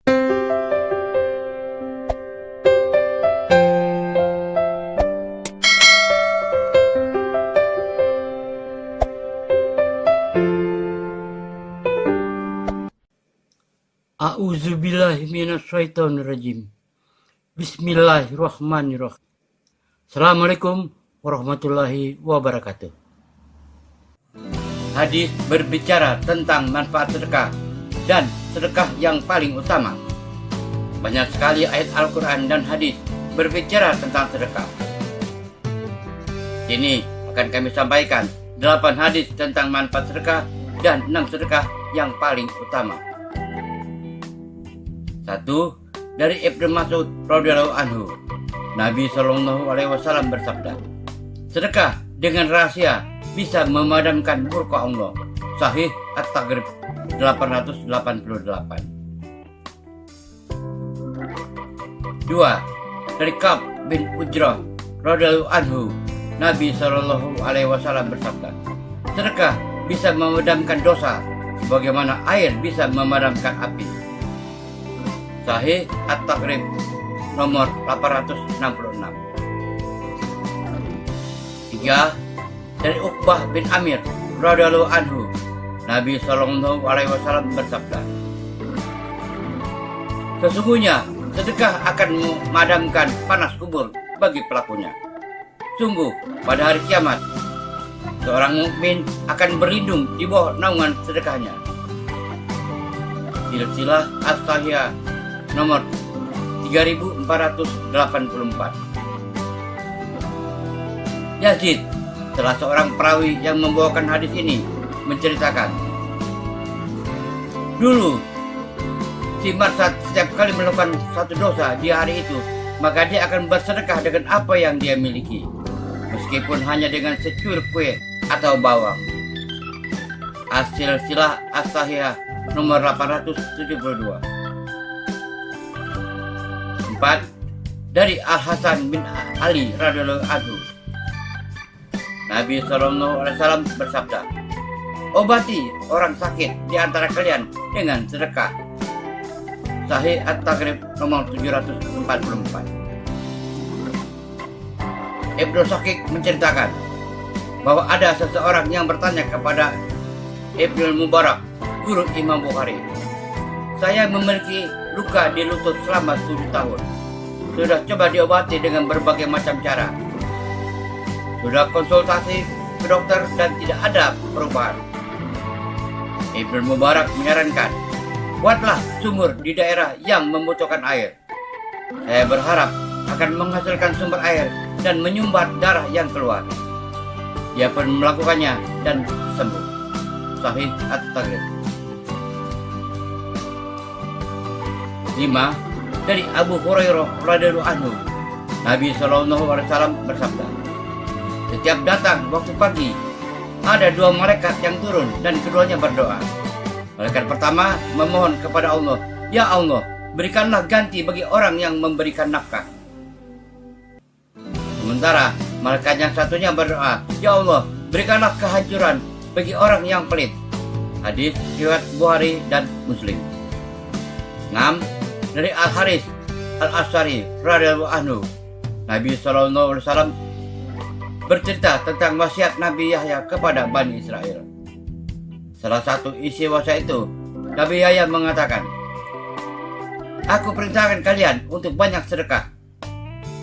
A'udzubillahi minasyaitonirrajim. Bismillahirrahmanirrahim. Assalamualaikum warahmatullahi wabarakatuh. Hadis berbicara tentang manfaat sedekah dan sedekah yang paling utama. Banyak sekali ayat Al-Quran dan hadis berbicara tentang sedekah. Sini akan kami sampaikan 8 hadis tentang manfaat sedekah dan 6 sedekah yang paling utama. 1. Dari Ibnu Mas'ud radhiyallahu anhu, Nabi Shallallahu alaihi wasallam bersabda, sedekah dengan rahasia bisa memadamkan murka Allah. Sahih At-Taghrib 888. 2. Dari Ka'b bin Ujrah radhiyallahu anhu, Nabi Shallallahu alaihi wasallam bersabda, sedekah bisa memadamkan dosa sebagaimana air bisa memadamkan api. Sahih At-Taghrib nomor 866. 3. Dari Uqbah bin Amir radhiyallahu anhu, Nabi Shallallahu alaihi wasallam bersabda, sesungguhnya sedekah akan memadamkan panas kubur bagi pelakunya. Sungguh pada hari kiamat seorang mukmin akan berlindung di bawah naungan sedekahnya. Silsilah As-Sahihah nomor 3484. Yazid, salah seorang perawi yang membawakan hadis ini, menceritakan, dulu si Marsad setiap kali melakukan satu dosa di hari itu, maka dia akan bersedekah dengan apa yang dia miliki, meskipun hanya dengan secuil kue atau bawang. As-Silsilah As-Sahihah nomor 872. 4. Dari Al-Hasan bin Ali radhiyallahu anhu, Nabi Shallallahu alaihi wasallam bersabda, obati orang sakit di antara kalian dengan sedekah. Sahih At-Taghrib nomor 744. Ibnu Syakik menceritakan bahwa ada seseorang yang bertanya kepada Ibnu Mubarak, guru Imam Bukhari, saya memiliki luka di lutut selama 7 tahun. Sudah coba diobati dengan berbagai macam cara. Sudah konsultasi ke dokter dan tidak ada perubahan. Ibnu Mubarak menyarankan, buatlah sumur di daerah yang membutuhkan air. Saya berharap akan menghasilkan sumber air dan menyumbat darah yang keluar. Dia pun melakukannya dan sembuh. Sahih At-Taghrib. 5. Dari Abu Hurairah radhiyallahu anhu, Nabi Shallallahu alaihi wasallam bersabda, setiap datang waktu pagi ada 2 malaikat yang turun dan keduanya berdoa. Malaikat pertama memohon kepada Allah, ya Allah, berikanlah ganti bagi orang yang memberikan nafkah. Sementara malaikat yang satunya berdoa, ya Allah, berikanlah kehancuran bagi orang yang pelit. Hadis riwayat Bukhari dan Muslim. 6. Dari Al-Haris Al-Asy'ari radhiyallahu anhu, Nabi Shallallahu alaihi wasallam bercerita tentang wasiat Nabi Yahya kepada Bani Israel. Salah satu isi wasiat itu, Nabi Yahya mengatakan, aku perintahkan kalian untuk banyak sedekah.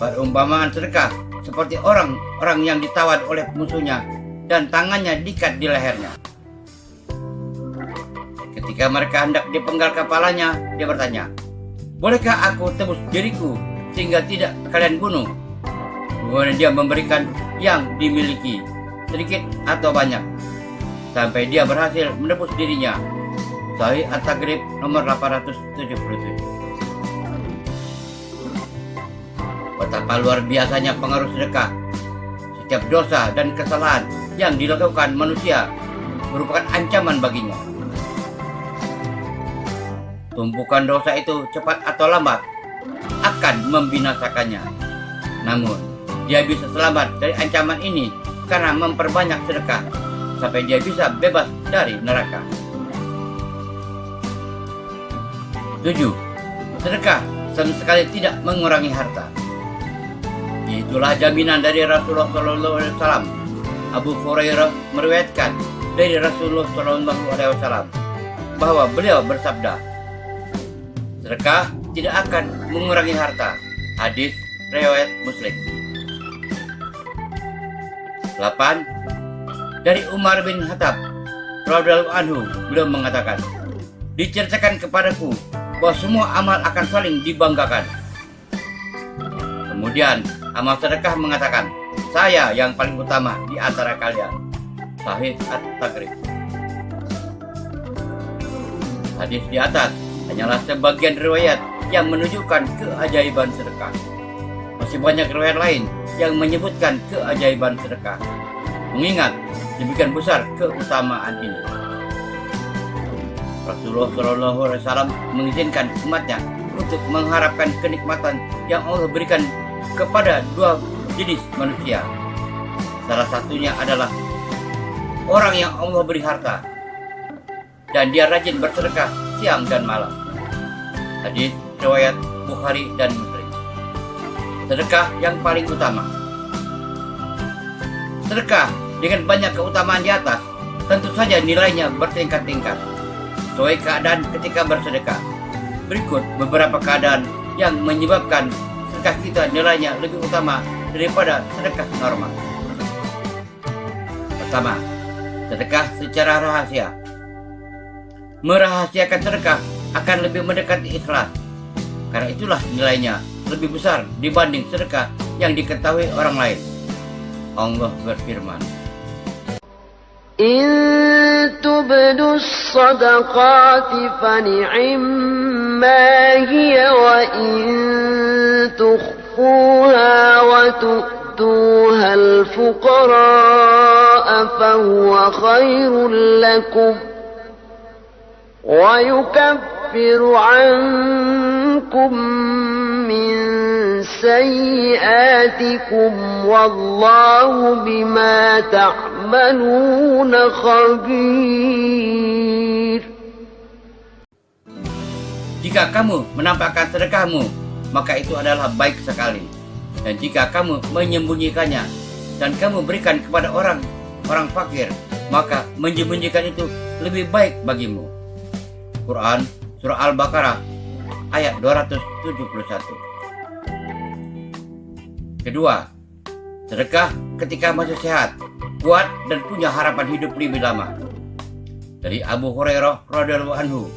Perumpamaan sedekah seperti orang-orang yang ditawan oleh musuhnya dan tangannya diikat di lehernya. Ketika mereka hendak dipenggal kepalanya, dia bertanya, bolehkah aku tebus diriku sehingga tidak kalian bunuh? Kemudian dia memberikan yang dimiliki, sedikit atau banyak, sampai dia berhasil menebus dirinya. Sahih At-Taghrib nomor 877. Betapa luar biasanya pengaruh sedekah. Setiap dosa dan kesalahan yang dilakukan manusia merupakan ancaman baginya. Tumpukan dosa itu cepat atau lambat akan membinasakannya. Namun, dia bisa selamat dari ancaman ini karena memperbanyak sedekah sampai dia bisa bebas dari neraka. 7. Sedekah sama sekali tidak mengurangi harta. Itulah jaminan dari Rasulullah SAW. Abu Hurairah meriwayatkan dari Rasulullah SAW bahwa beliau bersabda, sedekah tidak akan mengurangi harta. Hadis riwayat Muslim. 8. Dari Umar bin Khattab radhiyallahu anhu, beliau mengatakan, diceritakan kepadaku bahwa semua amal akan saling dibanggakan. Kemudian amal sedekah mengatakan, saya yang paling utama di antara kalian. Sahih At-Taqrib. Hadis di atas hanyalah sebagian riwayat yang menunjukkan keajaiban sedekah. Masih banyak riwayat lain yang menyebutkan keajaiban sedekah. Mengingat demikian besar keutamaan ini, Rasulullah SAW mengizinkan umatnya untuk mengharapkan kenikmatan yang Allah berikan kepada dua jenis manusia. Salah satunya adalah orang yang Allah beri harta dan dia rajin bersedekah siang dan malam. Hadis riwayat Bukhari dan Muslim. Sedekah yang paling utama. Sedekah dengan banyak keutamaan di atas tentu saja nilainya bertingkat-tingkat sesuai keadaan ketika bersedekah. Berikut beberapa keadaan yang menyebabkan sedekah kita nilainya lebih utama daripada sedekah normal. Pertama, sedekah secara rahasia. Merahasiakan sedekah akan lebih mendekati ikhlas. Karena itulah nilainya lebih besar dibanding sedekah yang diketahui orang lain. Allah berfirman, إن تبدوا الصدقات فنعما هي وإن تخفوها وتؤتوها الفقراء فهو خير لكم ويكفر عنكم من سيئاتكم والله بما تعملون خبير. Jika kamu menampakkan sedekahmu, maka itu adalah baik sekali. Dan jika kamu menyembunyikannya dan kamu berikan kepada orang fakir, maka menyembunyikan itu lebih baik bagimu. Quran Surah Al-Baqarah ayat 271. Kedua, sedekah ketika masih sehat, kuat dan punya harapan hidup lebih lama. Dari Abu Hurairah radhiyallahu anhu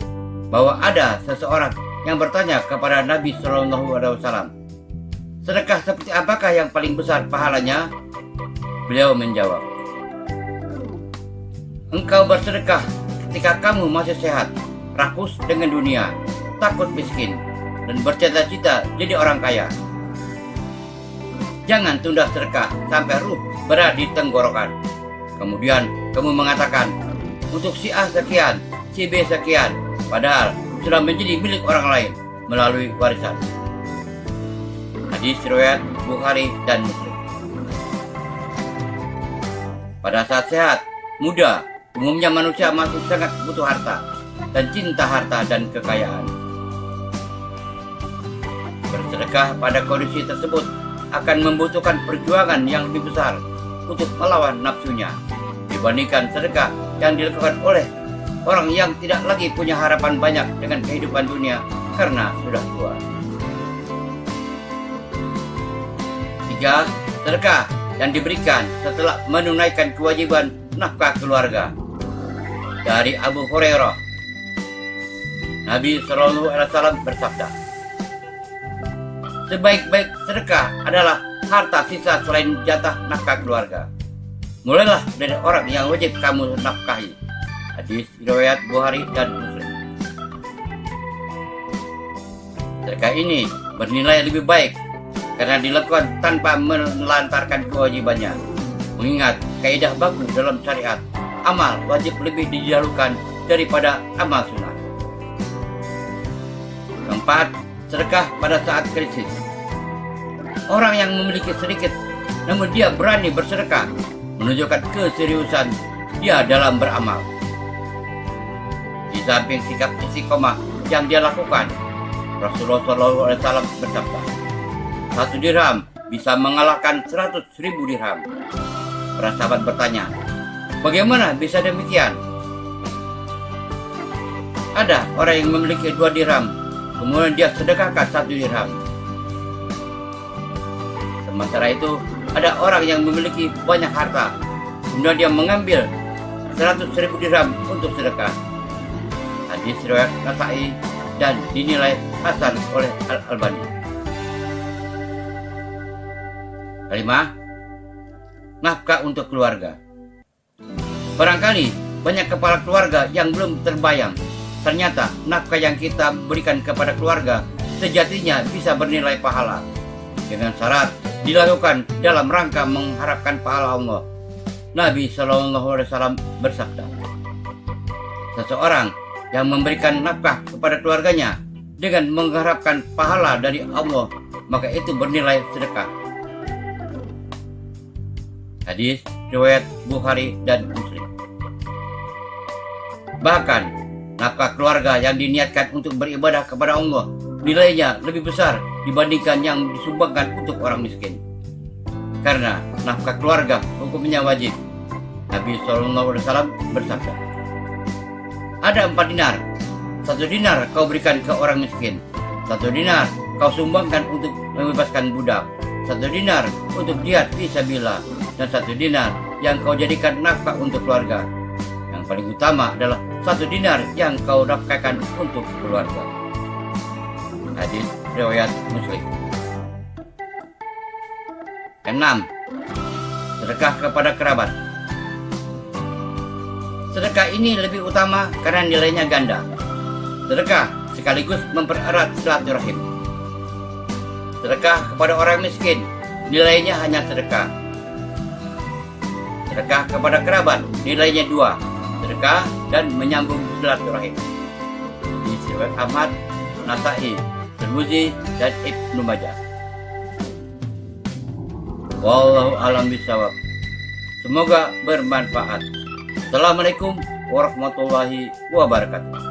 bahwa ada seseorang yang bertanya kepada Nabi SAW, sedekah seperti apakah yang paling besar pahalanya? Beliau menjawab, engkau bersedekah ketika kamu masih sehat, rakus dengan dunia, takut miskin, dan bercita-cita jadi orang kaya. Jangan tunda sedekah sampai ruh berada di tenggorokan. Kemudian kamu mengatakan, untuk si A sekian, si B sekian, padahal sudah menjadi milik orang lain melalui warisan. Hadis riwayat Bukhari dan Muslim. Pada saat sehat, muda, umumnya manusia masih sangat butuh harta dan cinta harta dan kekayaan. Bersedekah pada kondisi tersebut akan membutuhkan perjuangan yang lebih besar untuk melawan nafsunya dibandingkan sedekah yang dilakukan oleh orang yang tidak lagi punya harapan banyak dengan kehidupan dunia karena sudah tua. 3. Sedekah yang diberikan setelah menunaikan kewajiban nafkah keluarga. Dari Abu Hurairah, Nabi SAW bersabda, sebaik-baik sedekah adalah harta sisa selain jatah nafkah keluarga. Mulailah dari orang yang wajib kamu nafkahi. Hadis riwayat Bukhari dan Muslim. Sedekah ini bernilai lebih baik karena dilakukan tanpa melantarkan kewajibannya. Mengingat kaidah baku dalam syariat, amal wajib lebih didahulukan daripada amal sunnah. Keempat, sedekah pada saat krisis. Orang yang memiliki sedikit namun dia berani bersedekah menunjukkan keseriusan dia dalam beramal. Di samping sikap istiqomah yang dia lakukan, Rasulullah SAW bersabda, 1 dirham bisa mengalahkan 100.000 dirham. Para sahabat bertanya, bagaimana bisa demikian? Ada orang yang memiliki 2 dirham, kemudian dia sedekahkan 1 dirham. Sementara itu, ada orang yang memiliki banyak harta, kemudian dia mengambil 100.000 dirham untuk sedekah. Hadis riwayat Nasa'i dan dinilai hasan oleh Al-Albani. Kelima, nafkah untuk keluarga. Barangkali banyak kepala keluarga yang belum terbayang, ternyata nafkah yang kita berikan kepada keluarga sejatinya bisa bernilai pahala, dengan syarat dilakukan dalam rangka mengharapkan pahala Allah. Nabi SAW bersabda, seseorang yang memberikan nafkah kepada keluarganya dengan mengharapkan pahala dari Allah, maka itu bernilai sedekah. Hadis riwayat Bukhari dan Muslim. Bahkan nafkah keluarga yang diniatkan untuk beribadah kepada Allah nilainya lebih besar dibandingkan yang disumbangkan untuk orang miskin. Karena nafkah keluarga hukumnya wajib. Nabi SAW bersabda, ada 4 dinar. 1 dinar kau berikan ke orang miskin, 1 dinar kau sumbangkan untuk membebaskan budak, 1 dinar untuk jihad fisabilillah, dan 1 dinar yang kau jadikan nafkah untuk keluarga. Yang paling utama adalah 1 dinar yang kau nafkahkan untuk keluarga. Hadis riwayat Muslim. Keenam, sedekah kepada kerabat. Sedekah ini lebih utama karena nilainya ganda. Sedekah sekaligus mempererat silaturahim. Sedekah kepada orang miskin nilainya hanya sedekah. Sedekah kepada kerabat nilainya 2, sedekah dan menyambung silaturahim. Di riwayat Ahmad, Nasa'i, Tirmidzi dan Ibnu Majah. Wallahu a'lam bishawab. Semoga bermanfaat. Assalamualaikum warahmatullahi wabarakatuh.